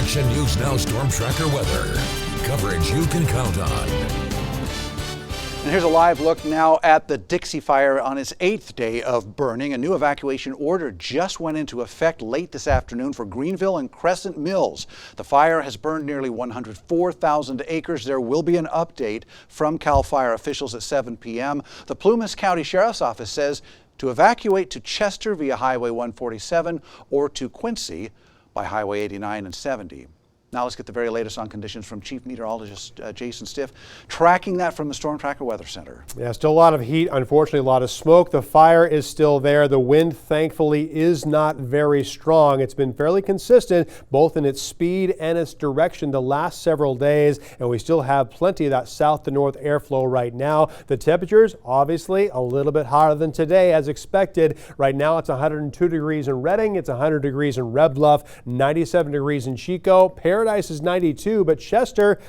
Action News Now Storm Tracker weather. Coverage you can count on. And here's a live look now at the Dixie Fire on its 8th day of burning. A new evacuation order just went into effect late this afternoon for Greenville and Crescent Mills. The fire has burned nearly 104,000 acres. There will be an update from CAL FIRE officials at 7 p.m. The Plumas County Sheriff's Office says to evacuate to Chester via Highway 147 or to Quincy by Highway 89 and 70. Now let's get the very latest on conditions from Chief Meteorologist Jason Stiff, tracking that from the Storm Tracker Weather Center. Yeah, still a lot of heat, unfortunately a lot of smoke. The fire is still there. The wind, thankfully, is not very strong. It's been fairly consistent, both in its speed and its direction the last several days, and we still have plenty of that south to north airflow right now. The temperatures, obviously, a little bit hotter than today as expected. Right now it's 102 degrees in Redding, it's 100 degrees in Red Bluff, 97 degrees in Chico. Paradise is 92, but Chester,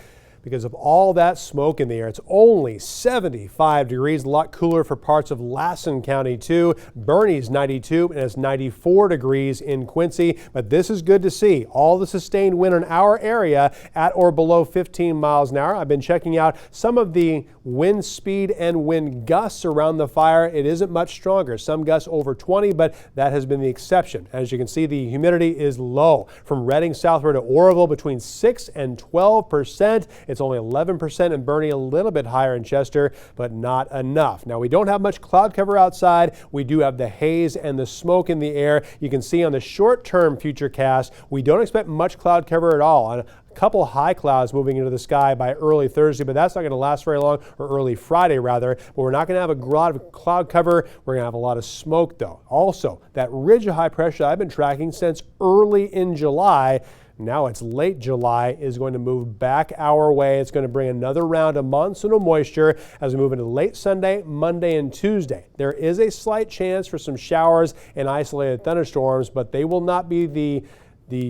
because of all that smoke in the air, it's only 75 degrees, a lot cooler for parts of Lassen County too. Bernie's 92 and it's 94 degrees in Quincy, but this is good to see. All the sustained wind in our area at or below 15 miles an hour. I've been checking out some of the wind speed and wind gusts around the fire. It isn't much stronger. Some gusts over 20, but that has been the exception. As you can see, the humidity is low. From Redding southward to Oroville, between 6 and 12%. It's only 11% in Bernie, a little bit higher in Chester, but not enough. Now, we don't have much cloud cover outside. We do have the haze and the smoke in the air. You can see on the short-term FUTURECAST, we don't expect much cloud cover at all. On a couple high clouds moving into the sky by early Thursday, but that's not going to last very long, or early Friday rather. But we're not going to have a lot of cloud cover. We're going to have a lot of smoke though. Also, that ridge of high pressure I've been tracking since early in July, now it's late July, is going to move back our way. It's going to bring another round of monsoonal moisture as we move into late Sunday, Monday, and Tuesday. There is a slight chance for some showers and isolated thunderstorms, but they will not be the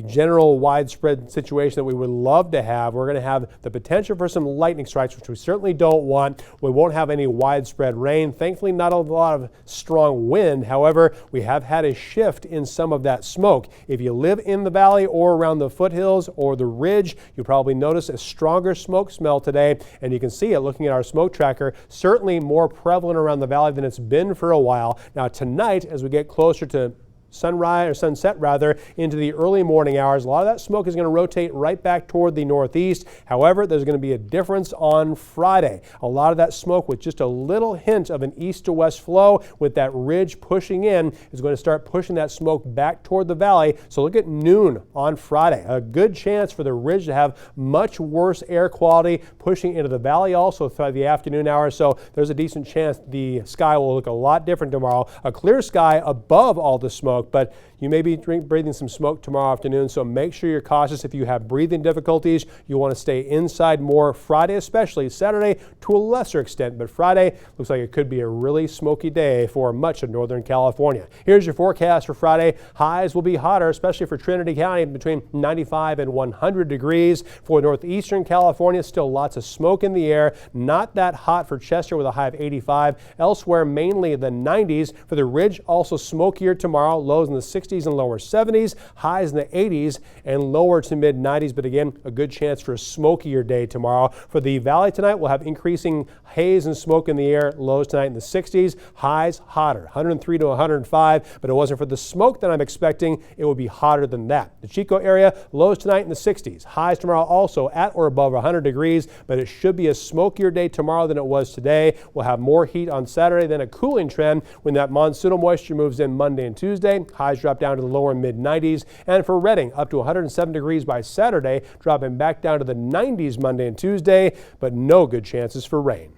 general widespread situation that we would love to have. We're going to have the potential for some lightning strikes, which we certainly don't want. We won't have any widespread rain. Thankfully, not a lot of strong wind. However, we have had a shift in some of that smoke. If you live in the valley or around the foothills or the ridge, you probably notice a stronger smoke smell today, and you can see it looking at our smoke tracker, certainly more prevalent around the valley than it's been for a while. Now tonight, as we get closer to sunrise or sunset rather into the early morning hours, a lot of that smoke is going to rotate right back toward the northeast. However, there's going to be a difference on Friday. A lot of that smoke with just a little hint of an east to west flow with that ridge pushing in is going to start pushing that smoke back toward the valley. So look at noon on Friday. A good chance for the ridge to have much worse air quality pushing into the valley also throughout the afternoon hours. So there's a decent chance the sky will look a lot different tomorrow. A clear sky above all the smoke, but you may be breathing some smoke tomorrow afternoon, so make sure you're cautious. If you have breathing difficulties, you want to stay inside more. Friday especially, Saturday to a lesser extent, but Friday looks like it could be a really smoky day for much of Northern California. Here's your forecast for Friday. Highs will be hotter, especially for Trinity County, between 95 and 100 degrees. For northeastern California, still lots of smoke in the air. Not that hot for Chester with a high of 85. Elsewhere, mainly the 90s. For the ridge, also smokier tomorrow. Lows in the 60s and lower 70s, highs in the 80s and lower to mid 90s. But again, a good chance for a smokier day tomorrow. For the valley tonight, we'll have increasing haze and smoke in the air. Lows tonight in the 60s, highs hotter, 103 to 105. But it wasn't for the smoke that I'm expecting. It will be hotter than that. The Chico area, lows tonight in the 60s, highs tomorrow also at or above 100 degrees. But it should be a smokier day tomorrow than it was today. We'll have more heat on Saturday, then a cooling trend when that monsoonal moisture moves in Monday and Tuesday. Highs drop down to the lower mid 90s. And for Redding, up to 107 degrees by Saturday, dropping back down to the 90s Monday and Tuesday, but no good chances for rain.